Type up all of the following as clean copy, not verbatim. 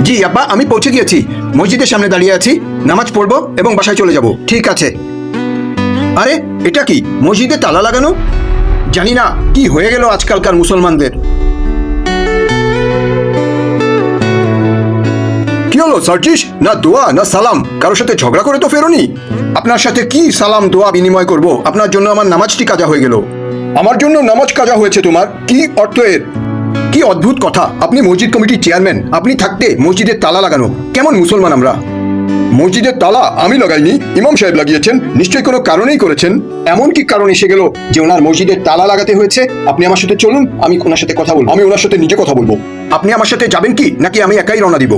জি আব্বা, আমি পৌঁছে গিয়েছি। মসজিদের সামনে দাঁড়িয়ে আছি, নামাজ পড়বো এবং বাসায় চলে যাব। ঠিক আছে। আরে এটা কি, মসজিদে তালা লাগানো? জানি না কি হয়ে গেল আজকালকার মুসলমানদের। কি হলো সার্জিস? না দোয়া না সালাম, কারোর সাথে ঝগড়া করে তো ফেরোনি। আপনার সাথে কি সালাম দোয়া বিনিময় করব? আপনার জন্য আমার নামাজটি কাজা হয়ে গেল। আমার জন্য নামাজ কাজা হয়েছে তোমার? কি অর্থ এর? কি অদ্ভুত কথা! আপনি মসজিদ কমিটির চেয়ারম্যান, আপনি থাকতে মসজিদের তালা লাগানো? কেমন মুসলমান আমরা! মসজিদের তালা আমি লাগাইনি, ইমাম সাহেব লাগিয়েছেন। নিশ্চয়ই কোনো কারণেই করেছেন। এমন কি কারণ এসে গেল যে ওনার মসজিদের তালা লাগাতে হয়েছে? আপনি আমার সাথে চলুন, আমি ওনার সাথে কথা বলবো। আমি ওনার সাথে নিজে কথা বলবো। আপনি আমার সাথে যাবেন কি, নাকি আমি একাই রওনা দিব?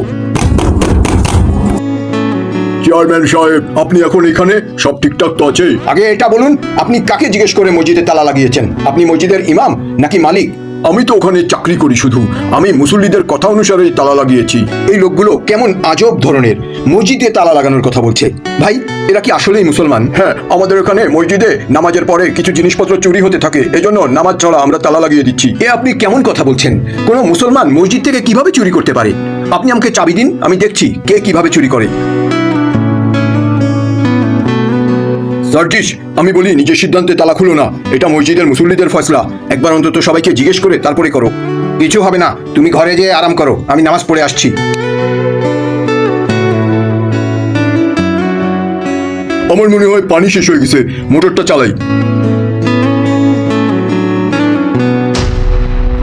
চেয়ারম্যান সাহেব, আপনি এখন এখানে? সব ঠিকঠাক তো আছে? আগে এটা বলুন, আপনি কাকে জিজ্ঞেস করে মসজিদে তালা লাগিয়েছেন? আপনি মসজিদের ইমাম নাকি মালিক? আমি তো ওখানে চাকরি করি, শুধু আমি মুসল্লিদের কথা অনুসারে তালা লাগিয়েছি। এই লোকগুলো কেমন আজব ধরনের, মসজিদে তালা লাগানোর কথা বলছে। ভাই, এরা কি আসলেই মুসলমান? হ্যাঁ, আমাদের এখানে মসজিদে নামাজের পরে কিছু জিনিসপত্র চুরি হতে থাকে, এজন্য নামাজ ছাড়া আমরা তালা লাগিয়ে দিচ্ছি। এ আপনি কেমন কথা বলছেন? কোনো মুসলমান মসজিদ থেকে কিভাবে চুরি করতে পারে? আপনি আমাকে চাবি দিন, আমি দেখছি কে কিভাবে চুরি করে। সার্জিস, আমি বলি নিজের সিদ্ধান্তে তালা খুলো না, এটা মসজিদের মুসল্লিদের ফয়সলা। একবার অন্তত সবাইকে জিজ্ঞেস করে তারপরে করো। কিছু হবে না, তুমি ঘরে যেয়ে আরাম করো, আমি নামাজ পড়ে আসছি। আমার মনে হয় পানি শেষ হয়ে গেছে, মোটরটা চালাই।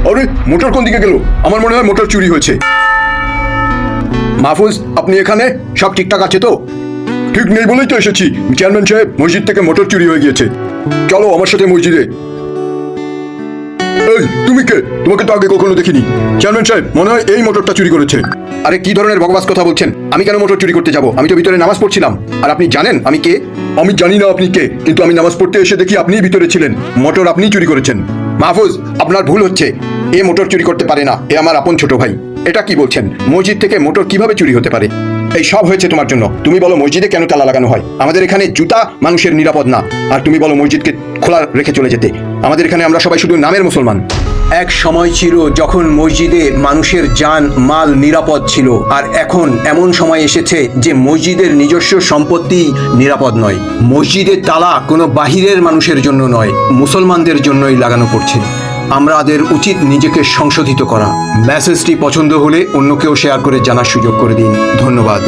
আরে মোটর কোন দিকে গেল? আমার মনে হয় মোটর চুরি হয়েছে। মাহফুজ, আপনি এখানে? সব ঠিকঠাক আছে তো? ঠিক নেই বলেই তো এসেছি। চেয়ারম্যান সাহেব, মসজিদ থেকে মোটর চুরি হয়ে গিয়েছে। চলো আমার সাথে মসজিদে। এই তুমি কে? তোমাকে তো আগে কখনো দেখিনি। চেয়ারম্যান সাহেব, মনে হয় এই মোটরটা চুরি করেছে। আরে কি ধরনের বকবাস কথা বলছেন? আমি কেন মোটর চুরি করতে যাব? আমি তো ভিতরে নামাজ পড়ছিলাম। আর আপনি জানেন আমি কে? আমি জানি না আপনি কে, কিন্তু আমি নামাজ পড়তে এসে দেখি আপনিই ভিতরে ছিলেন। মোটর আপনিই চুরি করেছেন। মাহফুজ, আপনার ভুল হচ্ছে। এ মোটর চুরি করতে পারে না, এ আমার আপন ছোট ভাই। এটা কি বলছেন? মসজিদ থেকে মোটর কিভাবে চুরি হতে পারে? এই সব হয়েছে তোমার জন্য। তুমি বলো মসজিদে কেন তালা লাগানো হয়? আমাদের এখানে জুতা মানুষের নিরাপদ না, আর তুমি বলো মসজিদকে খোলা রেখে চলে যেতে। আমাদের এখানে আমরা সবাই শুধু নামের মুসলমান। এক সময় ছিল যখন মসজিদে মানুষের জান মাল নিরাপদ ছিল, আর এখন এমন সময় এসেছে যে মসজিদের নিজস্ব সম্পত্তি নিরাপদ নয়। মসজিদের তালা কোনো বাহিরের মানুষের জন্য নয়, মুসলমানদের জন্যই লাগানো পড়ছে। আমাদের উচিত নিজেকে সংশোধিত করা। মেসেজটি পছন্দ হলে অন্যকেও শেয়ার করে জানার সুযোগ করে দিন। ধন্যবাদ।